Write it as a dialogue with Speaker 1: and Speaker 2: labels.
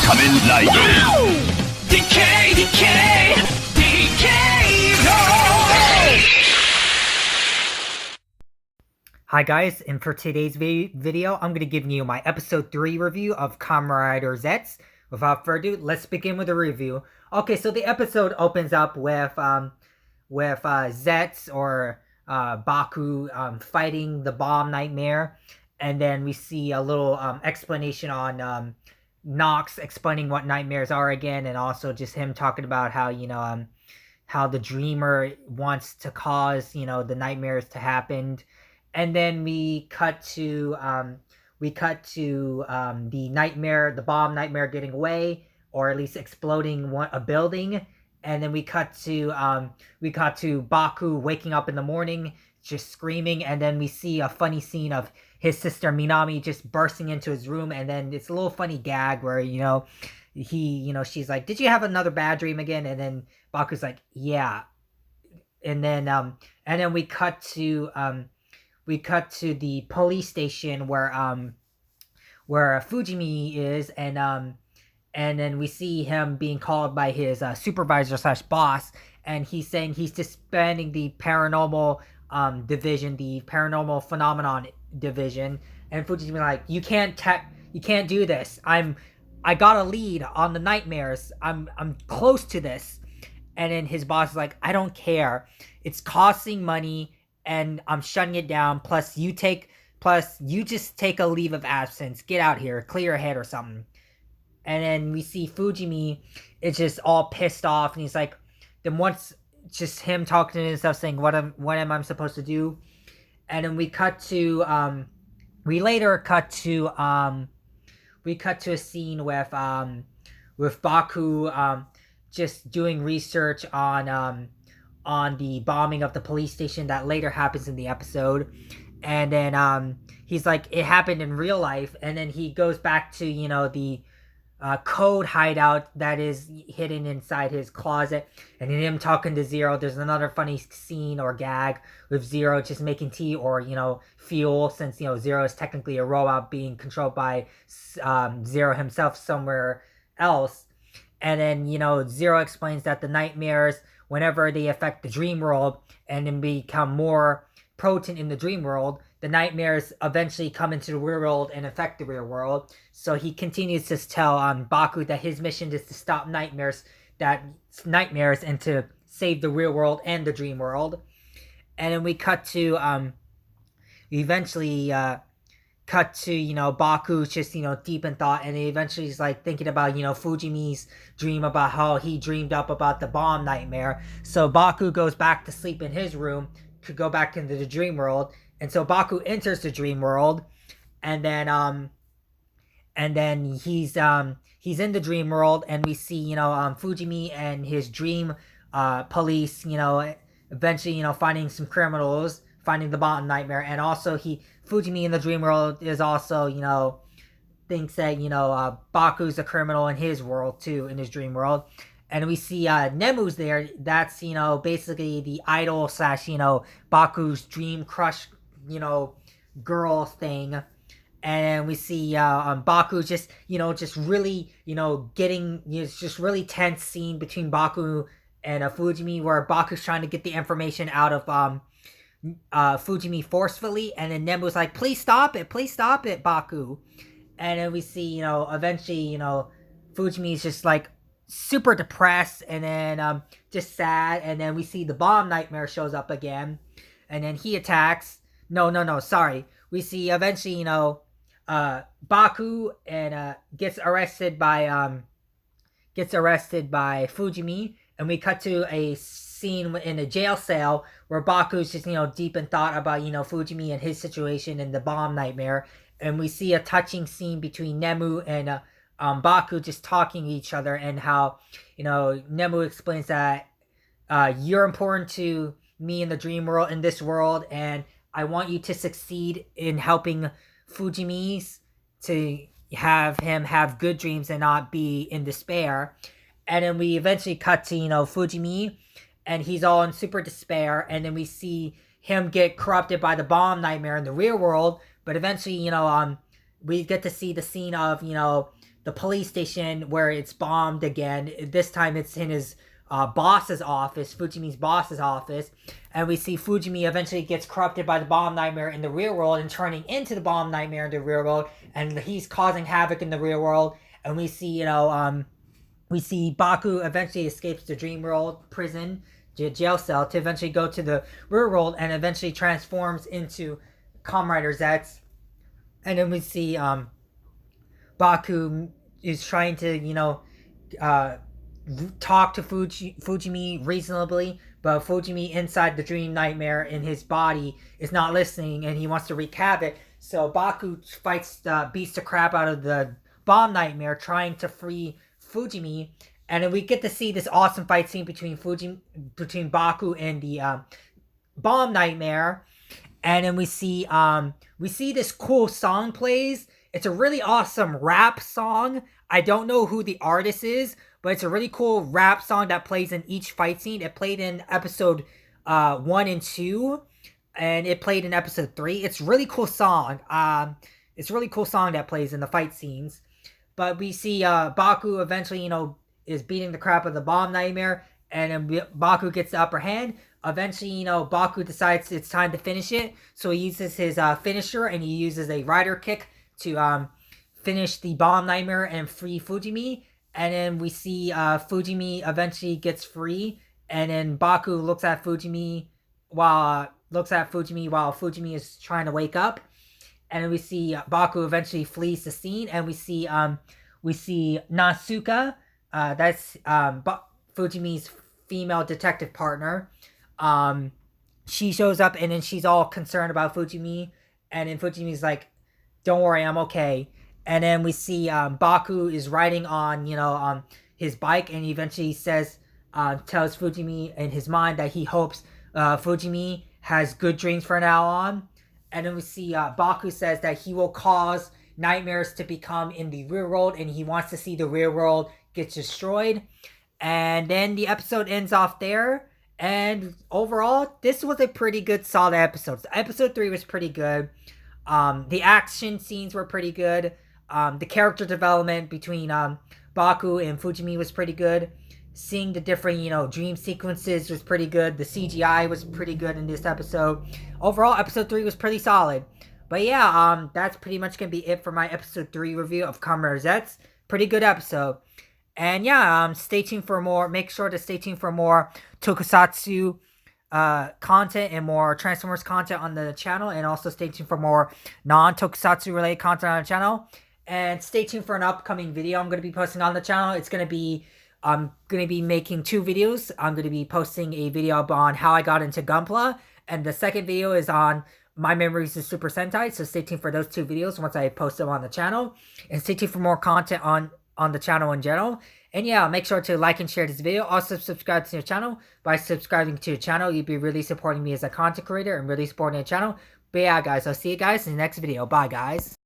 Speaker 1: Kamen Rider.
Speaker 2: Decay, decay, decay, no!
Speaker 3: Hi guys, and for today's video, I'm going to give you my episode 3 review of Kamen Rider Zeztz. Without further ado, let's begin with the review. Okay, so the episode opens up with Zeztz or Baku fighting the bomb nightmare, and then we see a little explanation on Nox explaining what nightmares are again, and also just him talking about how how the dreamer wants to cause the nightmares to happen. And then we cut to the bomb nightmare getting away, or at least exploding a building. And then we cut to Baku waking up in the morning, just screaming. And then we see a funny scene of his sister Minami just bursting into his room. And then it's a little funny gag where she's like, "Did you have another bad dream again?" And then Baku's like, "Yeah." And then we cut to the police station where Fujimi is, and then we see him being called by his supervisor / boss, and he's saying he's disbanding the paranormal division, the paranormal phenomenon division. And Fujimi like, you can't do this. I got a lead on the nightmares. I'm close to this. And then his boss is like, I don't care. It's costing money, and I'm shutting it down. Plus you just take a leave of absence. Get out here, clear your head or something. And then we see Fujimi is just all pissed off, and he's like, then once just him talking to himself saying, what am I supposed to do? And then we cut to a scene with Baku just doing research on the bombing of the police station that later happens in the episode. And then he's like, it happened in real life. And then he goes back to the code hideout that is hidden inside his closet, and then him talking to Zero. There's another funny scene or gag with Zero just making tea or fuel, since Zero is technically a robot being controlled by Zero himself somewhere else. And then Zero explains that the nightmares, whenever they affect the dream world and then become more potent in the dream world, the nightmares eventually come into the real world and affect the real world. So he continues to tell Baku that his mission is to stop nightmares and to save the real world and the dream world. And then we cut to Baku's just deep in thought, and he eventually is like thinking about Fujimi's dream about how he dreamed up about the bomb nightmare. So Baku goes back to sleep in his room to go back into the dream world. And so Baku enters the dream world, and then he's in the dream world, and we see Fujimi and his dream police eventually finding some criminals, finding the bomb nightmare. And also Fujimi in the dream world is also thinks that Baku's a criminal in his world too, in his dream world. And we see Nemu's there. That's basically the idol / Baku's dream crush girl thing. And we see Baku just really getting it's just really tense scene between Baku and Fujimi, where Baku's trying to get the information out of Fujimi forcefully, and then Nemu's like, please stop it, Baku. And then we see eventually Fujimi's just like super depressed, and then just sad. And then we see the bomb nightmare shows up again, and then he attacks. Sorry. We see eventually Baku and gets arrested by Fujimi, and we cut to a scene in a jail cell where Baku's just deep in thought about Fujimi and his situation and the bomb nightmare. And we see a touching scene between Nemu and Baku just talking to each other, and how Nemu explains that you're important to me in the dream world, in this world, and I want you to succeed in helping Fujimi's to have him have good dreams and not be in despair. And then we eventually cut to Fujimi, and he's all in super despair. And then we see him get corrupted by the bomb nightmare in the real world. But eventually we get to see the scene of, the police station where it's bombed again. This time it's in his boss's office, Fujimi's boss's office. And we see Fujimi eventually gets corrupted by the bomb nightmare in the real world and turning into the bomb nightmare in the real world. And he's causing havoc in the real world. And we see, we see Baku eventually escapes the dream world prison, jail cell, to eventually go to the real world and eventually transforms into Kamen Rider Zeztz. And then we see Baku is trying to, talk to Fujimi reasonably, but Fujimi inside the dream nightmare in his body is not listening and he wants to wreak havoc. So Baku beats the crap out of the bomb nightmare, trying to free Fujimi. And then we get to see this awesome fight scene between Baku and the bomb nightmare. And then we see this cool song plays. It's a really awesome rap song. I don't know who the artist is, but it's a really cool rap song that plays in each fight scene. It played in episode 1 and 2, and it played in episode 3. It's a really cool song. It's a really cool song that plays in the fight scenes. But we see Baku eventually, is beating the crap out of the bomb nightmare, and then Baku gets the upper hand. Eventually, Baku decides it's time to finish it, so he uses his finisher, and he uses a rider kick to finish the bomb nightmare and free Fujimi. And then we see Fujimi eventually gets free, and then Baku looks at Fujimi while Fujimi is trying to wake up. And then we see Baku eventually flees the scene, and we see Nasuka, that's Fujimi's female detective partner. She shows up, and then she's all concerned about Fujimi, and then Fujimi's like, "Don't worry, I'm okay." And then we see Baku is riding on his bike, and he eventually tells Fujimi in his mind that he hopes Fujimi has good dreams from now on. And then we see Baku says that he will cause nightmares to become in the real world, and he wants to see the real world get destroyed. And then the episode ends off there. And overall, this was a pretty good, solid episode. So episode 3 was pretty good. The action scenes were pretty good. The character development between Baku and Fujimi was pretty good. Seeing the different, dream sequences was pretty good. The CGI was pretty good in this episode. Overall, episode 3 was pretty solid. But yeah, that's pretty much going to be it for my episode 3 review of Kamen Rider Zeztz. Pretty good episode. And yeah, stay tuned for more. Make sure to stay tuned for more tokusatsu content and more Transformers content on the channel. And also stay tuned for more non-tokusatsu related content on the channel. And stay tuned for an upcoming video I'm going to be posting on the channel. I'm going to be making 2 videos. I'm going to be posting a video on how I got into Gunpla. And the second video is on my memories of Super Sentai. So stay tuned for those 2 videos once I post them on the channel. And stay tuned for more content on the channel in general. And yeah, make sure to like and share this video. Also subscribe to the channel. By subscribing to the channel, you'll be really supporting me as a content creator and really supporting the channel. But yeah, guys, I'll see you guys in the next video. Bye, guys.